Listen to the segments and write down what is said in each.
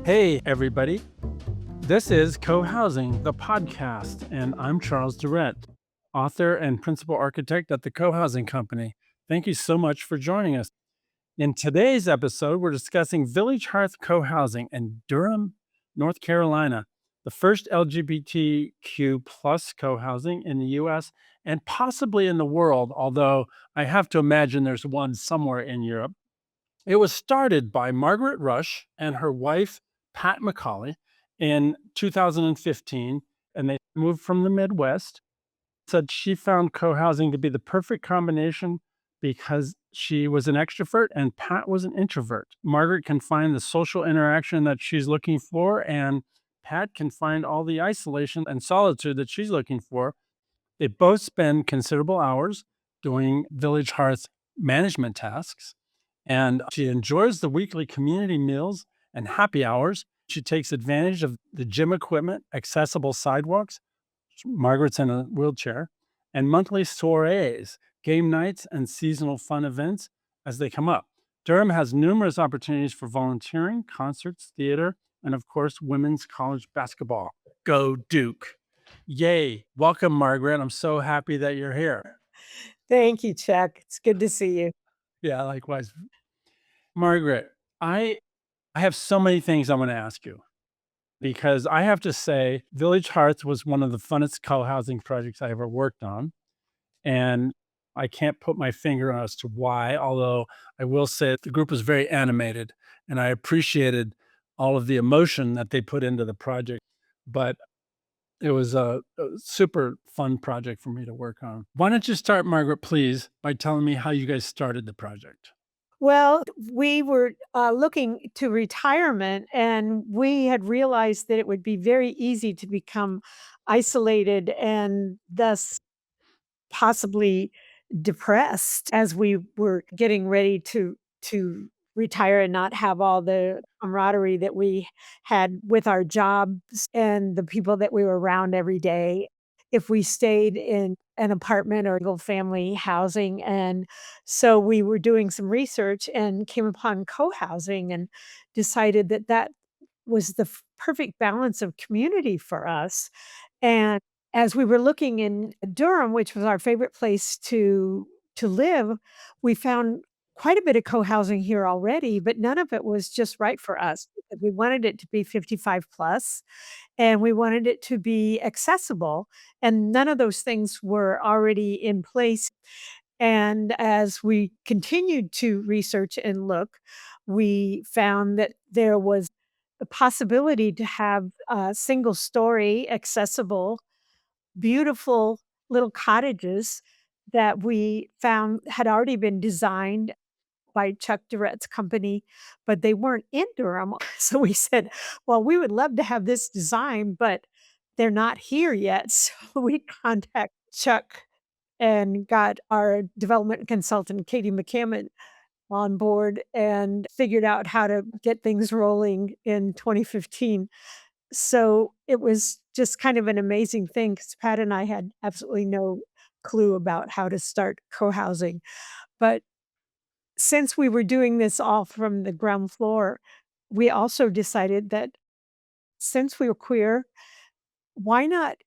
Hey, everybody. This is Cohousing, the podcast, and I'm Charles Durrett, author and principal architect at the Cohousing Company. Thank you so much for joining us. In today's episode, we're discussing Village Hearth Cohousing in Durham, North Carolina, the first LGBTQ plus cohousing in the US and possibly in the world, although I have to imagine there's one somewhere in Europe. It was started by Margaret Roesch and her wife, Pat McAulay, in 2015, and they moved from the Midwest. Said she found co-housing to be the perfect combination because she was an extrovert and Pat was an introvert. Margaret can find the social interaction that she's looking for, and Pat can find all the isolation and solitude that she's looking for. They both spend considerable hours doing Village Hearth management tasks, and she enjoys the weekly community meals and happy hours. She takes advantage of the gym equipment, accessible sidewalks. Margaret's in a wheelchair, and monthly soirees, game nights, and seasonal fun events as they come up. Durham has numerous opportunities for volunteering, concerts, theater, and of course, women's college basketball. Go Duke. Yay. Welcome, Margaret. I'm so happy that you're here. Thank you, Chuck. It's good to see you. Yeah, likewise. Margaret, I have so many things I'm going to ask you because I have to say, Village Hearth was one of the funnest co-housing projects I ever worked on. And I can't put my finger on as to why, although I will say the group was very animated and I appreciated all of the emotion that they put into the project. But it was a super fun project for me to work on. Why don't you start, Margaret, please, by telling me how you guys started the project? Well, we were looking to retirement, and we had realized that it would be very easy to become isolated and thus possibly depressed as we were getting ready to retire and not have all the camaraderie that we had with our jobs and the people that we were around every day if we stayed in an apartment or single family housing. And so we were doing some research and came upon co-housing and decided that that was the perfect balance of community for us. And as we were looking in Durham, which was our favorite place to live, we found quite a bit of co-housing here already, but none of it was just right for us. Because we wanted it to be 55 plus, and we wanted it to be accessible, and none of those things were already in place. And as we continued to research and look, we found that there was a possibility to have a single story, accessible, beautiful little cottages that we found had already been designed by Chuck Durrett's company, but they weren't in Durham. So we said, well, we would love to have this design, but they're not here yet. So we contact Chuck and got our development consultant, Katie McCammon, on board and figured out how to get things rolling in 2015. So it was just kind of an amazing thing because Pat and I had absolutely no clue about how to start co-housing. But since we were doing this all from the ground floor, we also decided that since we were queer, why not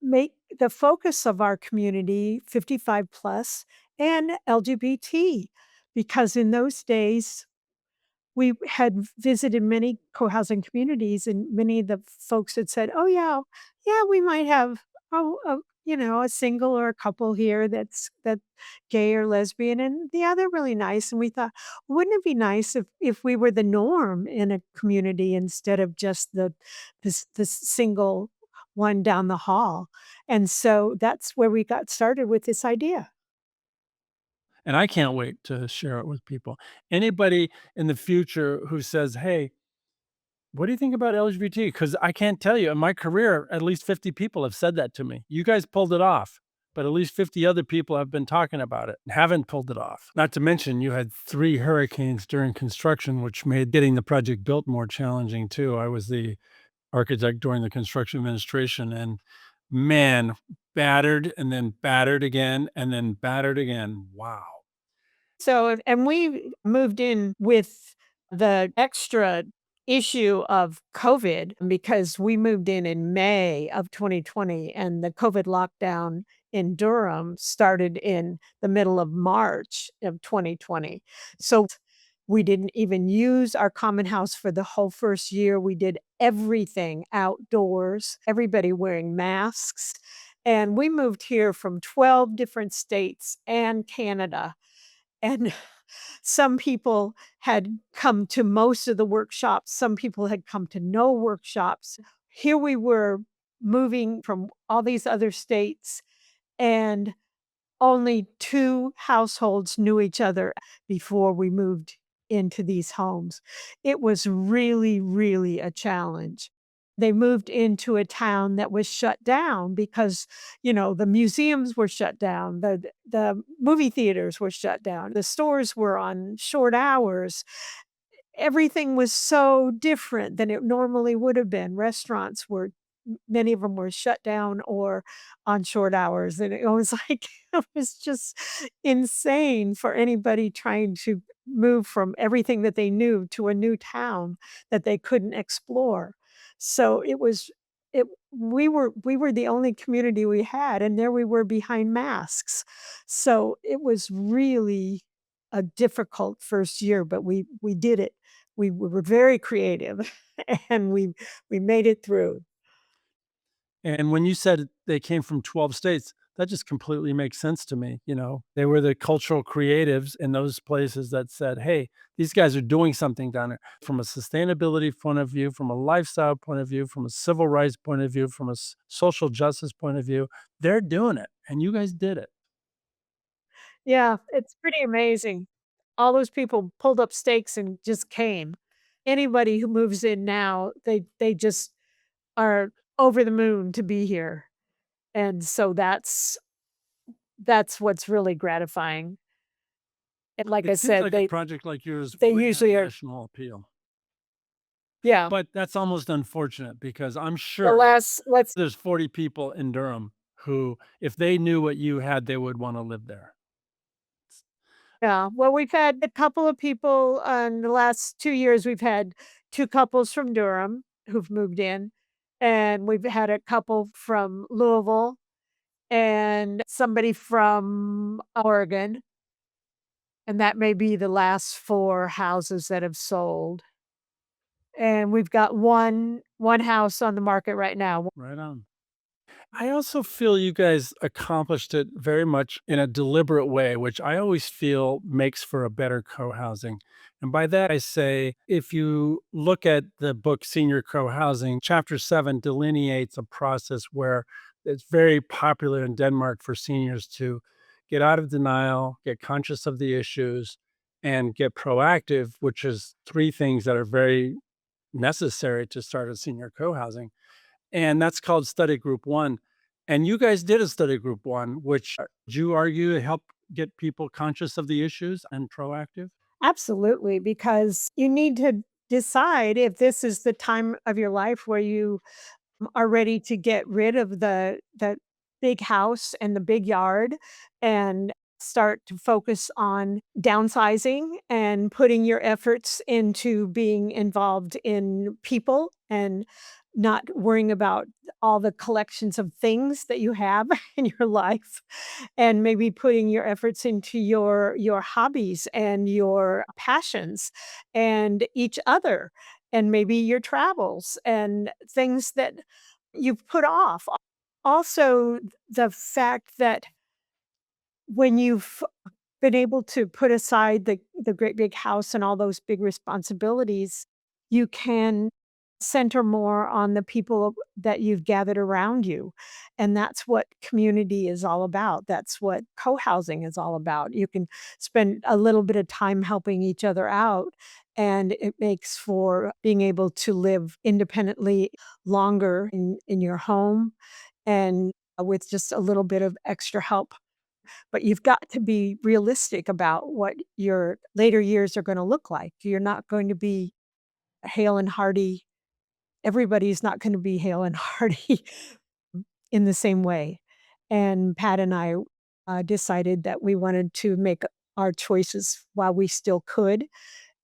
make the focus of our community 55 plus and LGBT? Because in those days, we had visited many co-housing communities, and many of the folks had said, "Oh, yeah, yeah, we might have, a single or a couple here that gay or lesbian, and yeah, they're really nice." And we thought, wouldn't it be nice if we were the norm in a community instead of just this single one down the hall? And so that's where we got started with this idea. And I can't wait to share it with people. Anybody in the future who says, hey, what do you think about LGBT? Because I can't tell you, in my career, at least 50 people have said that to me. You guys pulled it off, but at least 50 other people have been talking about it and haven't pulled it off. Not to mention, you had 3 hurricanes during construction, which made getting the project built more challenging too. I was the architect during the construction administration, and man, battered and then battered again and then battered again. Wow. So, and we moved in with the extra issue of COVID because we moved in May of 2020, and the COVID lockdown in Durham started in the middle of March of 2020. So we didn't even use our common house for the whole first year. We did everything outdoors, everybody wearing masks. And we moved here from 12 different states and Canada. And some people had come to most of the workshops, some people had come to no workshops. Here we were moving from all these other states, and only 2 households knew each other before we moved into these homes. It was really, really a challenge. They moved into a town that was shut down because, the museums were shut down, the movie theaters were shut down, the stores were on short hours. Everything was so different than it normally would have been. Restaurants were many of them were shut down or on short hours, and it was like it was just insane for anybody trying to move from everything that they knew to a new town that they couldn't explore. So we were the only community we had, and there we were behind masks. So it was really a difficult first year, but we did it. We were very creative and we made it through. And when you said they came from 12 states, that just completely makes sense to me. They were the cultural creatives in those places that said, hey, these guys are doing something down there from a sustainability point of view, from a lifestyle point of view, from a civil rights point of view, from a social justice point of view. They're doing it. And you guys did it. Yeah, it's pretty amazing. All those people pulled up stakes and just came. Anybody who moves in now, they just are over the moon to be here. And so that's what's really gratifying. And like I It seems said, like a they project like yours they would have usually are. national appeal. Yeah. But that's almost unfortunate because I'm The sure last let's there's 40 people in Durham who, if they knew what you had, they would want to live there. Yeah, well, we've had a couple of people, in the last 2 years, we've had 2 couples from Durham who've moved in, and we've had a couple from Louisville and somebody from Oregon, and that may be the last 4 houses that have sold. And we've got one house on the market right now. Right on. I also feel you guys accomplished it very much in a deliberate way, which I always feel makes for a better co-housing. And by that, I say, if you look at the book Senior Co-housing, chapter 7 delineates a process where it's very popular in Denmark for seniors to get out of denial, get conscious of the issues, and get proactive, which is three things that are very necessary to start a senior co-housing, and that's called study group 1. And you guys did a study group 1, which would you argue helped get people conscious of the issues and proactive? Absolutely, because you need to decide if this is the time of your life where you are ready to get rid of the big house and the big yard and start to focus on downsizing and putting your efforts into being involved in people and not worrying about all the collections of things that you have in your life, and maybe putting your efforts into your hobbies and your passions and each other and maybe your travels and things that you've put off. Also, the fact that when you've been able to put aside the great big house and all those big responsibilities, you can center more on the people that you've gathered around you, and that's what community is all about. That's what co-housing is all about. You can spend a little bit of time helping each other out, and it makes for being able to live independently longer in your home and with just a little bit of extra help, but you've got to be realistic about what your later years are gonna look like. You're not going to be hale and hearty. Everybody's not gonna be hale and hearty in the same way. And Pat and I, decided that we wanted to make our choices while we still could,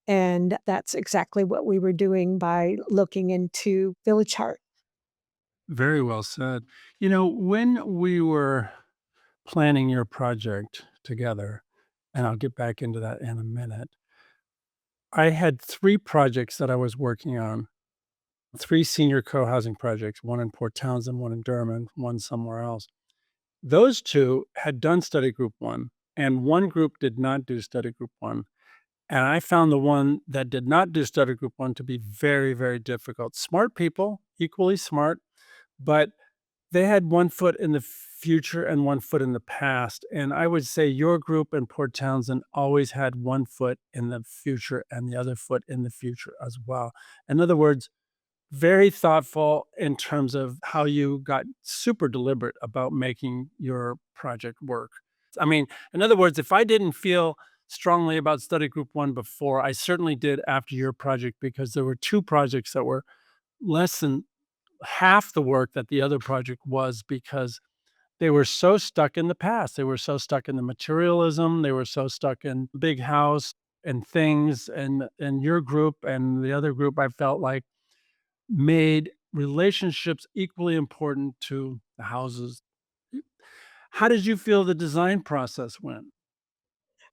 And that's exactly what we were doing by looking into Village Hearth. Very well said. When we were planning your project together, and I'll get back into that in a minute, I had 3 projects that I was working on, 3 senior co-housing projects, one in Port Townsend, one in Durham, and one somewhere else. Those 2 had done study group 1, and one group did not do study group 1, and I found the one that did not do study group 1 to be very, very difficult. Smart people, equally smart, but they had one foot in the future and one foot in the past, and I would say your group in Port Townsend always had one foot in the future and the other foot in the future as well. In other words, very thoughtful in terms of how you got super deliberate about making your project work. I mean, in other words, if I didn't feel strongly about study group 1 before, I certainly did after your project because there were 2 projects that were less than half the work that the other project was because they were so stuck in the past. They were so stuck in the materialism. They were so stuck in big house and things. And your group and the other group, I felt like made relationships equally important to the houses. How did you feel the design process went?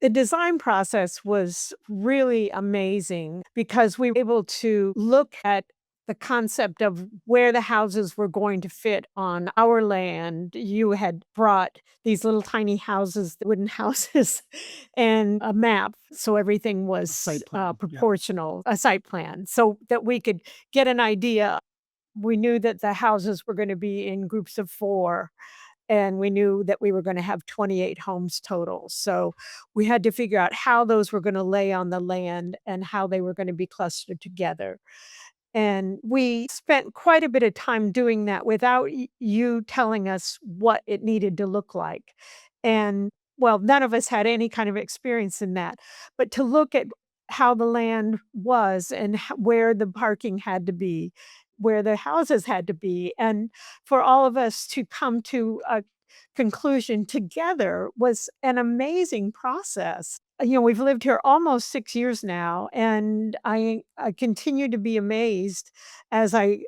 The design process was really amazing because we were able to look at the concept of where the houses were going to fit on our land. You had brought these little tiny houses, wooden houses, and a map, so everything A was, site plan. Yeah. proportional, a site plan, so that we could get an idea. We knew that the houses were gonna be in groups of 4, and we knew that we were gonna have 28 homes total, so we had to figure out how those were gonna lay on the land and how they were gonna be clustered together. And we spent quite a bit of time doing that without you telling us what it needed to look like. And, well, none of us had any kind of experience in that. But to look at how the land was and where the parking had to be, where the houses had to be, and for all of us to come to a conclusion together was an amazing process. We've lived here almost 6 years now, and I continue to be amazed as I,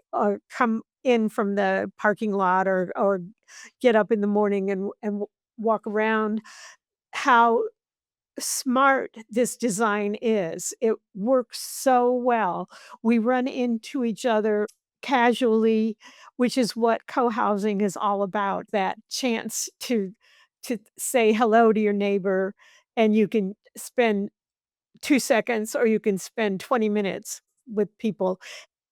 come in from the parking lot or get up in the morning and walk around, how smart this design is. It works so well. We run into each other casually, which is what co-housing is all about, that chance to say hello to your neighbor, and you can spend 2 seconds or you can spend 20 minutes with people.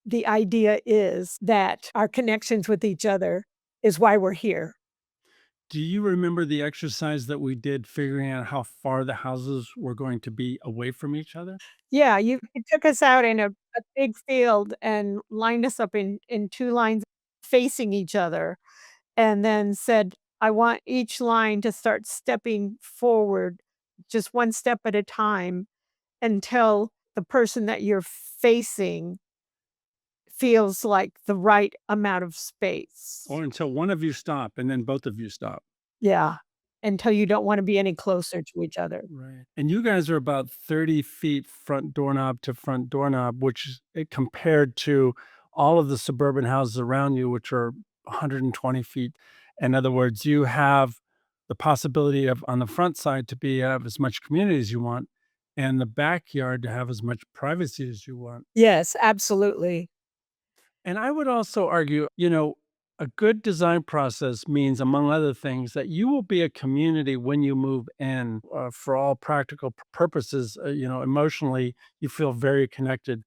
The idea is that our connections with each other is why we're here. Do you remember the exercise that we did figuring out how far the houses were going to be away from each other? Yeah, you took us out in a big field and lined us up in 2 lines facing each other, and then said, "I want each line to start stepping forward just 1 step at a time until the person that you're facing feels like the right amount of space." Or until one of you stop and then both of you stop? Yeah, until you don't wanna be any closer to each other. Right. And you guys are about 30 feet front doorknob to front doorknob, which is compared to all of the suburban houses around you, which are 120 feet. In other words, you have the possibility of on the front side to be have as much community as you want, and the backyard to have as much privacy as you want. Yes, absolutely. And I would also argue, a good design process means, among other things, that you will be a community when you move in. For all practical purposes, emotionally, you feel very connected.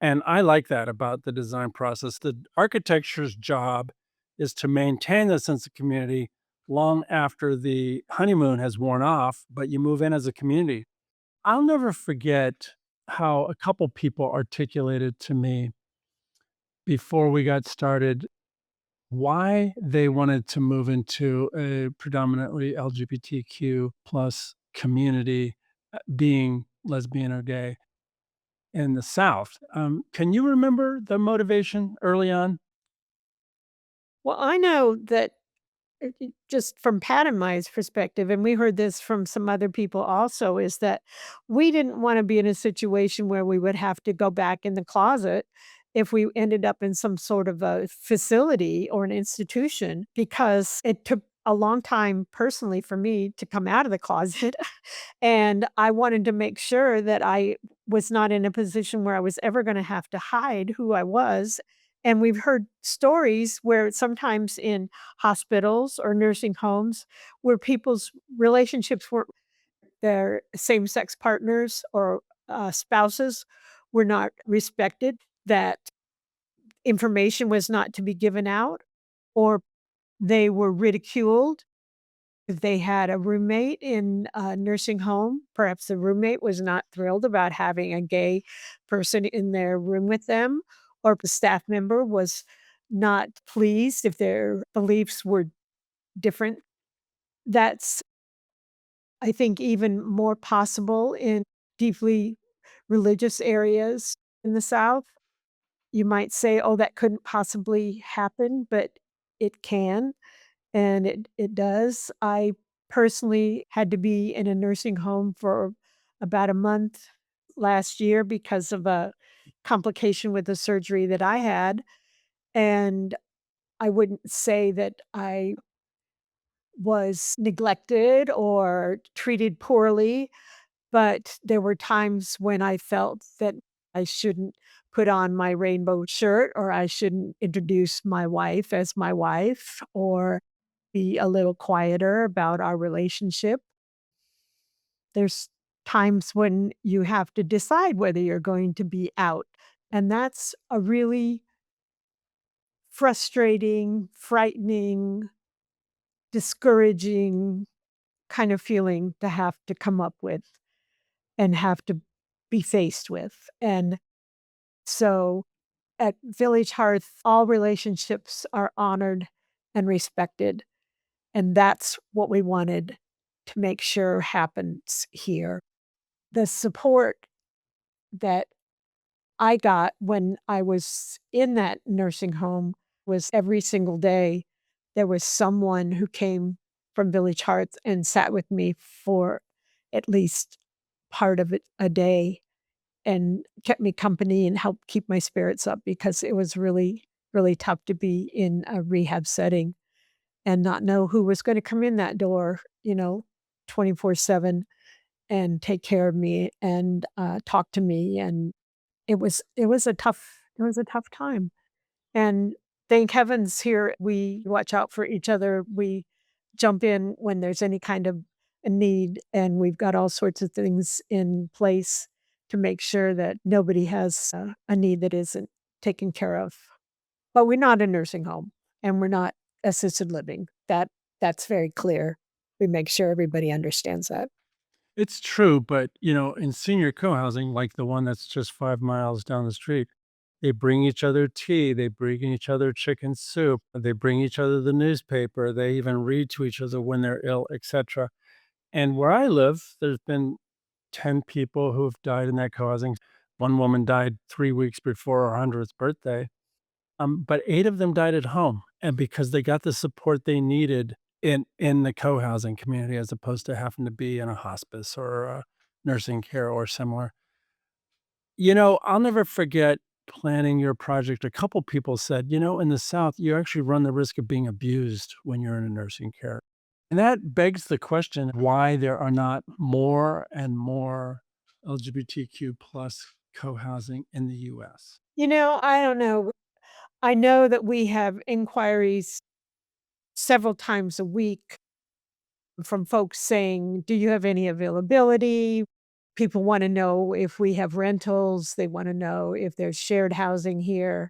And I like that about the design process. The architecture's job is to maintain the sense of community long after the honeymoon has worn off, but you move in as a community. I'll never forget how a couple people articulated to me before we got started why they wanted to move into a predominantly LGBTQ plus community, being lesbian or gay in the South. Can you remember the motivation early on? Well, I know that just from Pat and my perspective, and we heard this from some other people also, is that we didn't wanna be in a situation where we would have to go back in the closet if we ended up in some sort of a facility or an institution, because it took a long time personally for me to come out of the closet, and I wanted to make sure that I was not in a position where I was ever gonna have to hide who I was, and we've heard stories where sometimes in hospitals or nursing homes where people's relationships were their same-sex partners or, spouses were not respected, that information was not to be given out, or they were ridiculed. If they had a roommate in a nursing home, perhaps the roommate was not thrilled about having a gay person in their room with them, or the staff member was not pleased if their beliefs were different. That's, I think, even more possible in deeply religious areas in the South. You might say, "Oh, that couldn't possibly happen," but it can, and it does. I personally had to be in a nursing home for about a month last year because of a complication with the surgery that I had, and I wouldn't say that I was neglected or treated poorly, but there were times when I felt that I shouldn't put on my rainbow shirt, or I shouldn't introduce my wife as my wife, or be a little quieter about our relationship. There's times when you have to decide whether you're going to be out, and that's a really frustrating, frightening, discouraging kind of feeling to have to come up with and have to be faced with, and so at Village Hearth, all relationships are honored and respected, and that's what we wanted to make sure happens here. The support that I got when I was in that nursing home was every single day, there was someone who came from Village Hearts and sat with me for at least part of it a day and kept me company and helped keep my spirits up because it was really, really tough to be in a rehab setting and not know who was gonna come in that door, 24/7 and take care of me and, talk to me, and it was a tough time, and thank heavens here we watch out for each other, we jump in when there's any kind of a need, and we've got all sorts of things in place to make sure that nobody has, a need that isn't taken care of. But we're not a nursing home, and we're not assisted living. That's very clear. We make sure everybody understands that. It's true, but, in senior co-housing, like the one that's just 5 miles down the street, they bring each other tea, they bring each other chicken soup, they bring each other the newspaper, they even read to each other when they're ill, etcetera. And where I live, there's been 10 people who've died in that co-housing. One woman died 3 weeks before her 100th birthday. But 8 of them died at home, and because they got the support they needed in the co-housing community as opposed to having to be in a hospice or a nursing care or similar. I'll never forget planning your project. A couple people said, "In the South, you actually run the risk of being abused when you're in a nursing care." And that begs the question why there are not more and more LGBTQ plus co-housing in the US. I don't know. I know that we have inquiries several times a week from folks saying, "Do you have any availability?" People wanna know if we have rentals, they wanna know if there's shared housing here,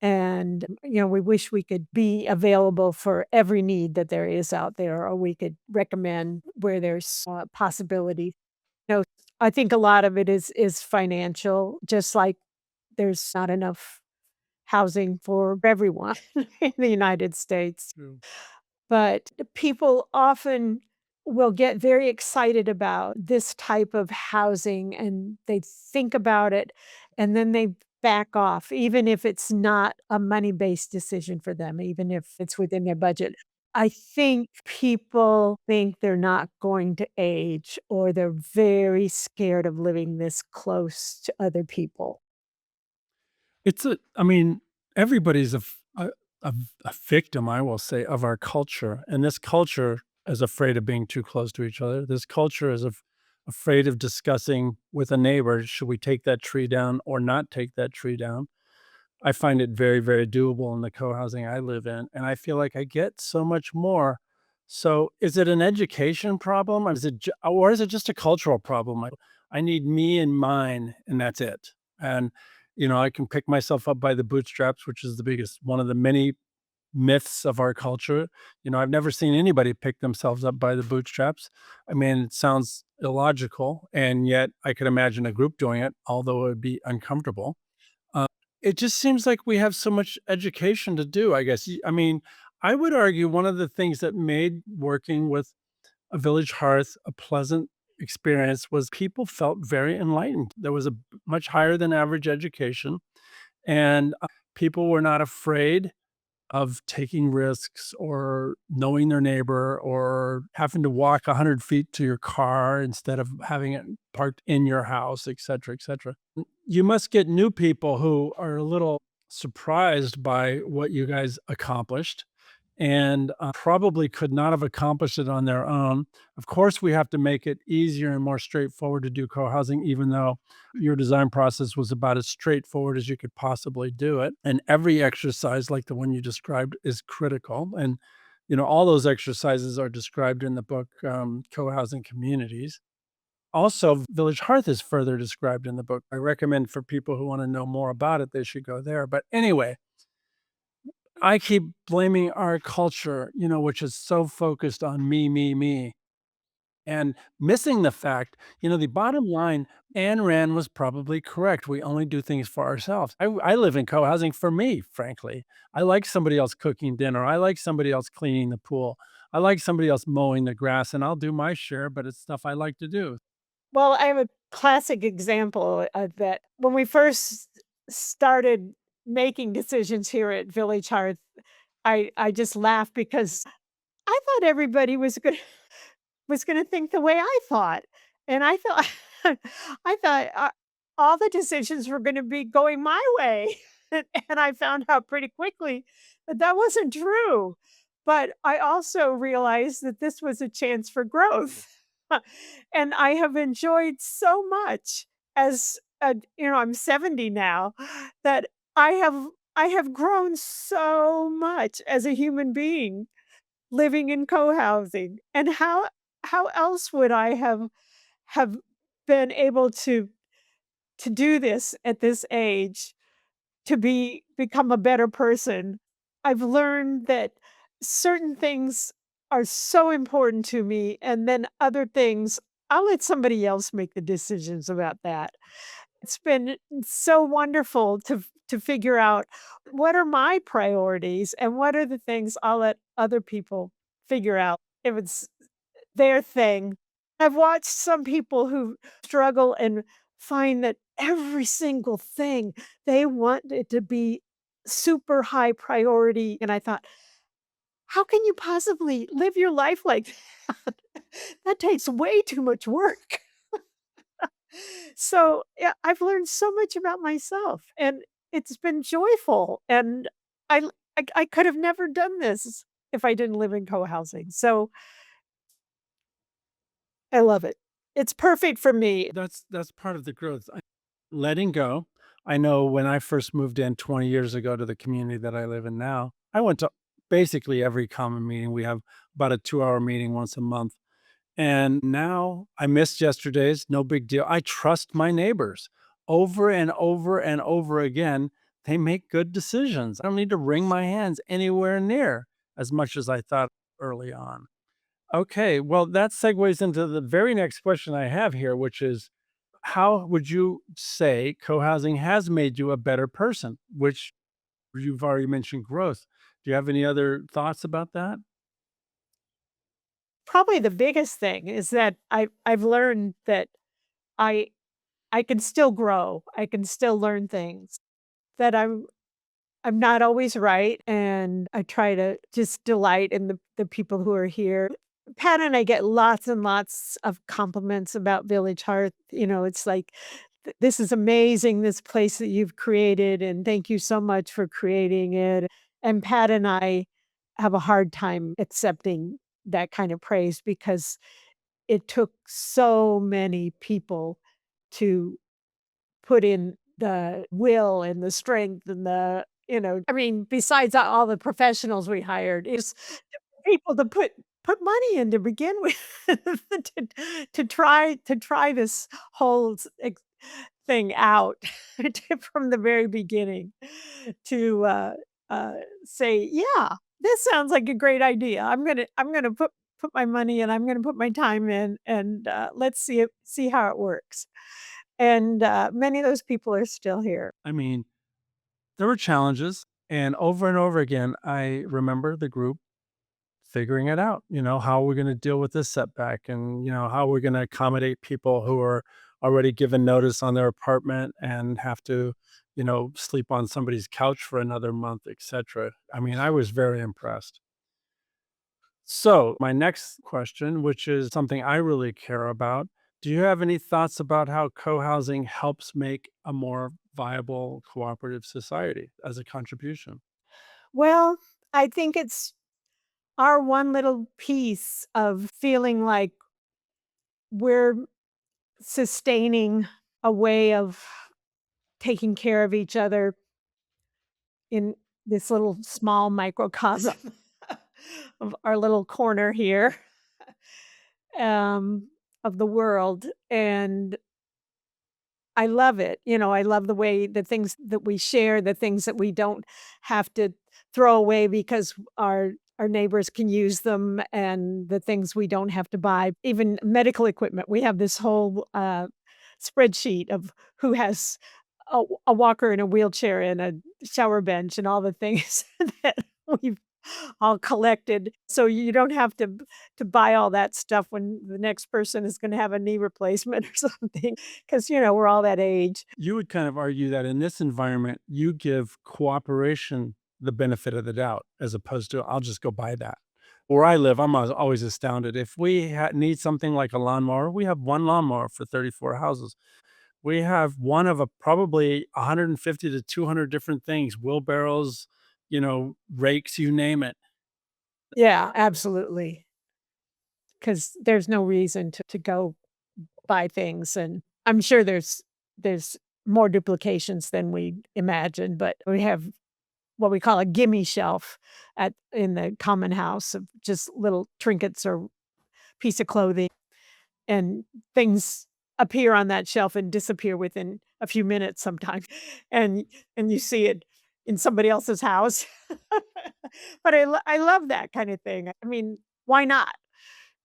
and, we wish we could be available for every need that there is out there, or we could recommend where there's a possibility. No, I think a lot of it is financial, just like there's not enough housing for everyone in the United States. True. But people often will get very excited about this type of housing, and they think about it, and then they back off, even if it's not a money-based decision for them, even if it's within their budget. I think people think they're not going to age or they're very scared of living this close to other people. I mean, everybody's a a victim, I will say, of our culture, and this culture is afraid of being too close to each other. This culture is afraid of discussing with a neighbor, should we take that tree down or not take that tree down? I find it very, very doable in the co-housing I live in, and I feel like I get so much more. So, is it an education problem? Or is it just a cultural problem? I need me and mine, and that's it. And, I can pick myself up by the bootstraps, which is the biggest one of the many myths of our culture. I've never seen anybody pick themselves up by the bootstraps. I mean, it sounds illogical, and yet I could imagine a group doing it, although it would be uncomfortable. Uh, it just seems like we have so much education to do, I guess. I mean, I would argue one of the things that made working with a Village Hearth a pleasant experience was people felt very enlightened. There was a much higher than average education, and people were not afraid of taking risks or knowing their neighbor or having to walk 100 feet to your car instead of having it parked in your house, et cetera, et cetera. You must get new people who are a little surprised by what you guys accomplished and probably could not have accomplished it on their own. Of course, we have to make it easier and more straightforward to do co-housing, even though your design process was about as straightforward as you could possibly do it. And every exercise, like the one you described, is critical. And all those exercises are described in the book Co-housing Communities. Also, Village Hearth is further described in the book. I recommend for people who want to know more about it, they should go there. But anyway, I keep blaming our culture, which is so focused on me, me, me, and missing the fact, the bottom line, Ayn Rand was probably correct. We only do things for ourselves. I live in co-housing for me, frankly. I like somebody else cooking dinner. I like somebody else cleaning the pool. I like somebody else mowing the grass, and I'll do my share, but it's stuff I like to do. Well, I have a classic example of that. When we first started making decisions here at Village Hearth, I just laughed because I thought everybody was gonna think the way I thought, and I thought I thought, all the decisions were gonna be going my way, and I found out pretty quickly that that wasn't true, but I also realized that this was a chance for growth, and I have enjoyed so much as I'm 70 now, that I have grown so much as a human being living in co-housing, and how else would I have been able to do this at this age, to become a better person? I've learned that certain things are so important to me, and then other things, I'll let somebody else make the decisions about that. It's been so wonderful to figure out what are my priorities and what are the things I'll let other people figure out if it's their thing. I've watched some people who struggle and find that every single thing they want it to be super high priority. And I thought, how can you possibly live your life like that? That takes way too much work. So, yeah, I've learned so much about myself, and it's been joyful, and I could have never done this if I didn't live in co-housing, so I love it. It's perfect for me. That's part of the growth. Letting go. I know when I first moved in 20 years ago to the community that I live in now, I went to basically every common meeting. We have about a 2-hour meeting once a month. And now I missed yesterday's, no big deal. I trust my neighbors over and over and over again. They make good decisions. I don't need to wring my hands anywhere near as much as I thought early on. Okay, well, that segues into the very next question I have here, which is how would you say co-housing has made you a better person? Which you've already mentioned growth. Do you have any other thoughts about that? Probably the biggest thing is that I've learned that I I can still grow, I can still learn things, that I'm not always right, and I try to just delight in the people who are here. Pat and I get lots and lots of compliments about Village Hearth. It's like, This is amazing, this place that you've created, and thank you so much for creating it." And Pat and I have a hard time accepting that kind of praise because it took so many people to put in the will and the strength and I mean, besides all the professionals we hired, is people to put money in to begin with to to try this whole thing out from the very beginning to uh, say, yeah, this sounds like a great idea. I'm gonna put my money and I'm gonna put my time in and let's see how it works. And many of those people are still here. I mean, there were challenges, and over again, I remember the group figuring it out, how we're going to deal with this setback and, how we're going to accommodate people who are already given notice on their apartment and have to, sleep on somebody's couch for another month, etc. I mean, I was very impressed. So, my next question, which is something I really care about, do you have any thoughts about how co-housing helps make a more viable cooperative society as a contribution? Well, I think it's our one little piece of feeling like we're sustaining a way of taking care of each other in this little small microcosm of our little corner here, um, of the world, and I love it. I love the way the things that we share, the things that we don't have to throw away because our neighbors can use them, and the things we don't have to buy, even medical equipment. We have this whole spreadsheet of who has a walker and a wheelchair and a shower bench and all the things that we've all collected. So you don't have to buy all that stuff when the next person is gonna have a knee replacement or something, because we're all that age. You would kind of argue that in this environment, you give cooperation the benefit of the doubt as opposed to, I'll just go buy that. Where I live, I'm always astounded. If we need something like a lawnmower, we have one lawnmower for 34 houses. We have one of probably 150 to 200 different things, wheelbarrows, rakes, you name it. Yeah, absolutely. Because there's no reason to go buy things, and I'm sure there's more duplications than we imagine, but we have what we call a gimme shelf at in the common house of just little trinkets or piece of clothing, and things appear on that shelf and disappear within a few minutes sometimes, and and you see it in somebody else's house. But I love that kind of thing. I mean, why not?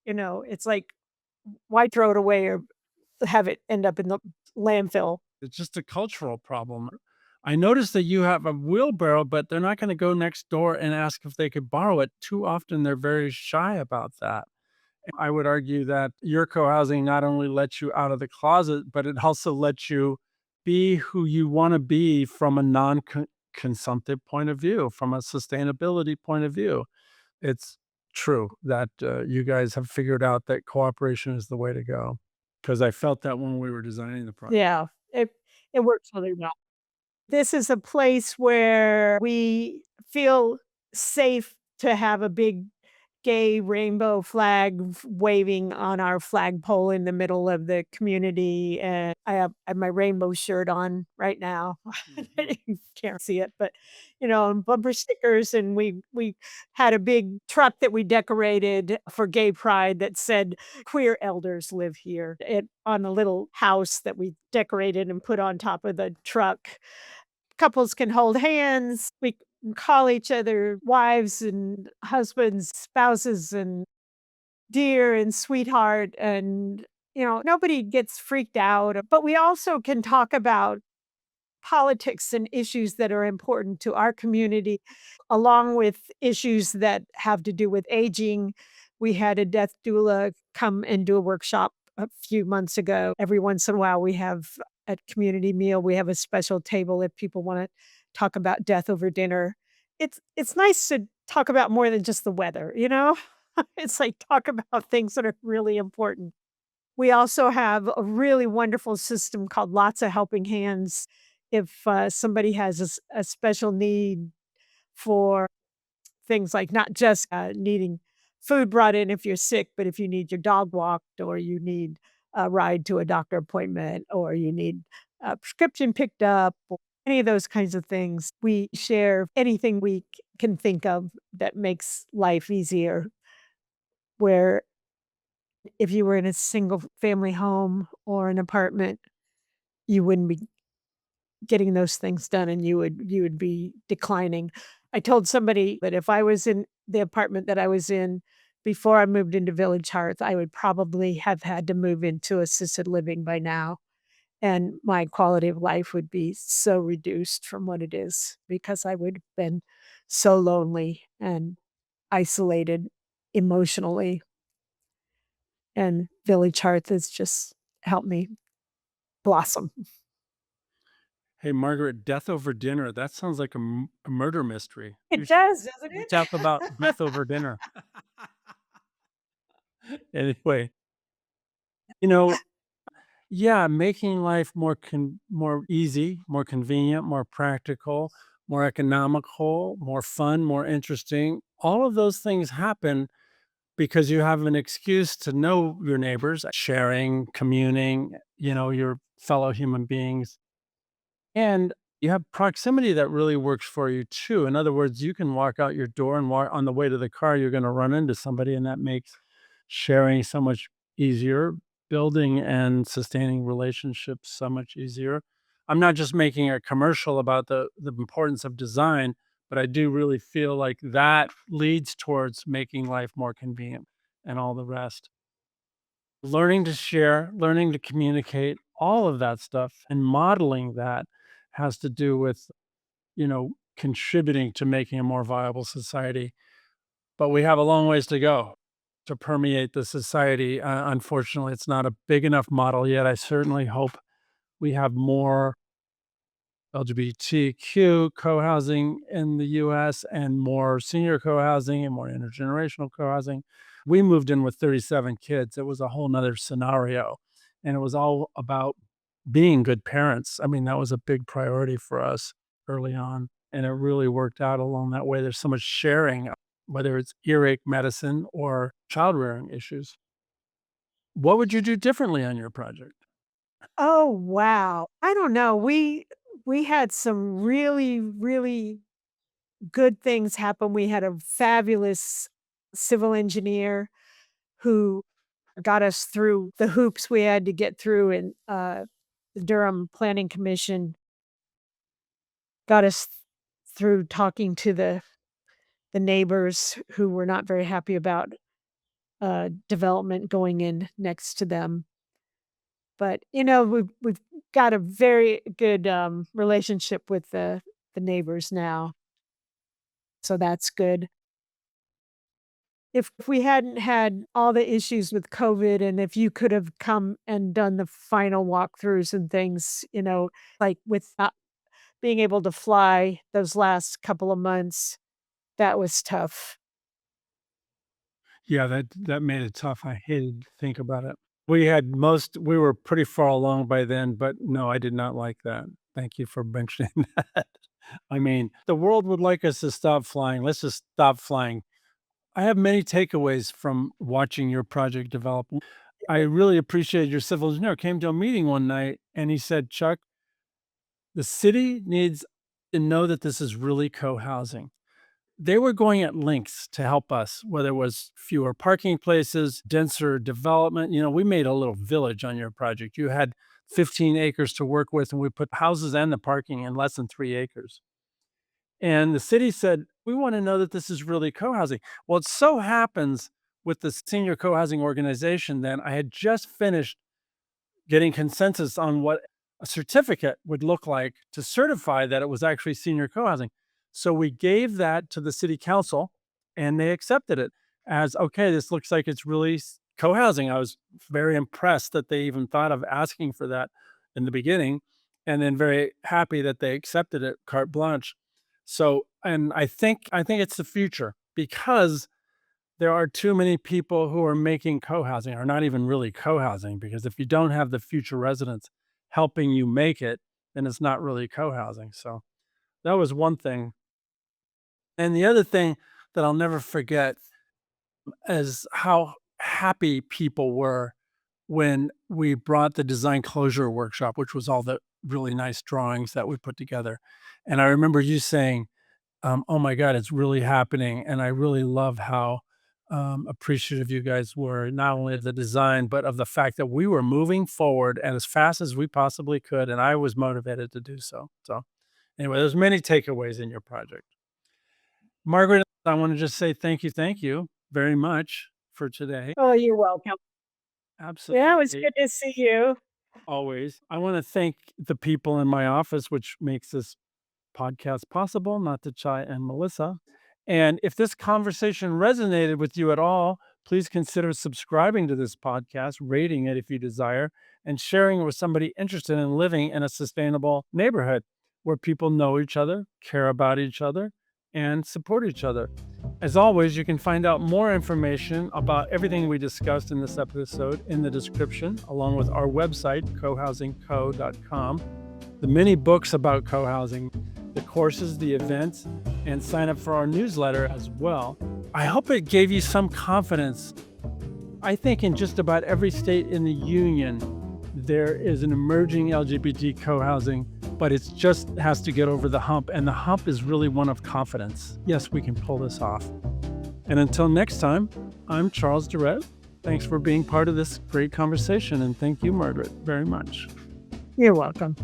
It's like, why throw it away or have it end up in the landfill? It's just a cultural problem. I noticed that you have a wheelbarrow, but they're not going to go next door and ask if they could borrow it. Too often, they're very shy about that. I would argue that your co-housing not only lets you out of the closet, but it also lets you be who you want to be from a non-consumptive point of view, from a sustainability point of view. It's true that you guys have figured out that cooperation is the way to go. Because I felt that when we were designing the project. Yeah, it works really well. This is a place where we feel safe to have a big gay rainbow flag waving on our flagpole in the middle of the community, and I have my rainbow shirt on right now. Mhm. You can't see it, but, and bumper stickers, and we had a big truck that we decorated for Gay Pride that said, "Queer elders live here," on a little house that we decorated and put on top of the truck. Couples can hold hands. We can call each other wives and husbands, spouses, and dear and sweetheart. And, nobody gets freaked out. But we also can talk about politics and issues that are important to our community, along with issues that have to do with aging. We had a death doula come and do a workshop a few months ago. Every once in a while, we have at community meal, we have a special table if people want to talk about death over dinner. It's nice to talk about more than just the weather, you know? It's like talk about things that are really important. We also have a really wonderful system called Lots of Helping Hands. If, somebody has a special need for things like not just, needing food brought in if you're sick, but if you need your dog walked or you need a ride to a doctor appointment or you need a prescription picked up or any of those kinds of things, we share anything we can think of that makes life easier. Where if you were in a single family home or an apartment, you wouldn't be getting those things done and you would be declining. I told somebody that if I was in the apartment that I was in before I moved into Village Hearth, I would probably have had to move into assisted living by now, and my quality of life would be so reduced from what it is because I would have been so lonely and isolated emotionally, and Village Hearth has just helped me blossom. Hey, Margaret, death over dinner. That sounds like a murder mystery. You It should does, doesn't it? talk about death over dinner. Anyway, you know, yeah, making life more easy, more convenient, more practical, more economical, more fun, more interesting. All of those things happen because you have an excuse to know your neighbors, sharing, communing, your fellow human beings. And you have proximity that really works for you too. In other words, you can walk out your door and walk on the way to the car, you're going to run into somebody, and that makes sharing so much easier, building and sustaining relationships so much easier. I'm not just making a commercial about the importance of design, but I do really feel like that leads towards making life more convenient and all the rest. Learning to share, learning to communicate, all of that stuff and modeling that has to do with, contributing to making a more viable society. But we have a long ways to go to permeate the society. Unfortunately, it's not a big enough model yet. I certainly hope we have more LGBTQ co-housing in the US and more senior co-housing and more intergenerational co-housing. We moved in with 37 kids. It was a whole nother scenario. And it was all about being good parents. I mean, that was a big priority for us early on. And it really worked out along that way. There's so much sharing, whether it's earache medicine or child rearing issues. What would you do differently on your project? Oh, wow. I don't know. We had some really, really good things happen. We had a fabulous civil engineer who got us through the hoops we had to get through, and the Durham Planning Commission got us through talking to the neighbors who were not very happy about development going in next to them. But, we've got a very good, relationship with the neighbors now, so that's good. If we hadn't had all the issues with COVID and if you could have come and done the final walkthroughs and things, like with not being able to fly those last couple of months, that was tough. Yeah, that made it tough. I hated to think about it. We were pretty far along by then, but no, I did not like that. Thank you for mentioning that. I mean, the world would like us to stop flying. Let's just stop flying. I have many takeaways from watching your project develop. I really appreciate your civil engineer came to a meeting one night and he said, "Chuck, the city needs to know that this is really co-housing." They were going at lengths to help us, whether it was fewer parking places, denser development. We made a little village on your project. You had 15 acres to work with, and we put houses and the parking in less than 3 acres. And the city said, "We want to know that this is really co housing." Well, it so happens with the senior co housing organization, then I had just finished getting consensus on what a certificate would look like to certify that it was actually senior co-housing. So we gave that to the city council and they accepted it as, okay, this looks like it's really co-housing. I was very impressed that they even thought of asking for that in the beginning. and then very happy that they accepted it carte blanche. So, and I think it's the future because there are too many people who are making co-housing or not even really co-housing, because if you don't have the future residents helping you make it, then it's not really co-housing. So that was one thing. And the other thing that I'll never forget is how happy people were when we brought the design closure workshop, which was all the really nice drawings that we put together. And I remember you saying, "Oh my god, it's really happening," and I really love how, appreciative you guys were, not only of the design, but of the fact that we were moving forward and as fast as we possibly could, and I was motivated to do so. So, anyway, there's many takeaways in your project. Margaret, I wanna just say thank you very much for today. Oh, you're welcome. Yeah, it was Absolutely, good to see you. always. I wanna thank the people in my office, which makes this podcast possible, not to Chai and Melissa. And if this conversation resonated with you at all, please consider subscribing to this podcast, rating it if you desire, and sharing it with somebody interested in living in a sustainable neighborhood where people know each other, care about each other, and support each other. As always, you can find out more information about everything we discussed in this episode in the description, along with our website, cohousingco.com, the many books about co-housing, the courses, the events, and sign up for our newsletter as well. I hope it gave you some confidence. I think in just about every state in the union, there is an emerging LGBT co-housing, but it just has to get over the hump. And the hump is really one of confidence. Yes, we can pull this off. And until next time, I'm Charles Durrett. Thanks for being part of this great conversation. And thank you, Margaret, very much. You're welcome.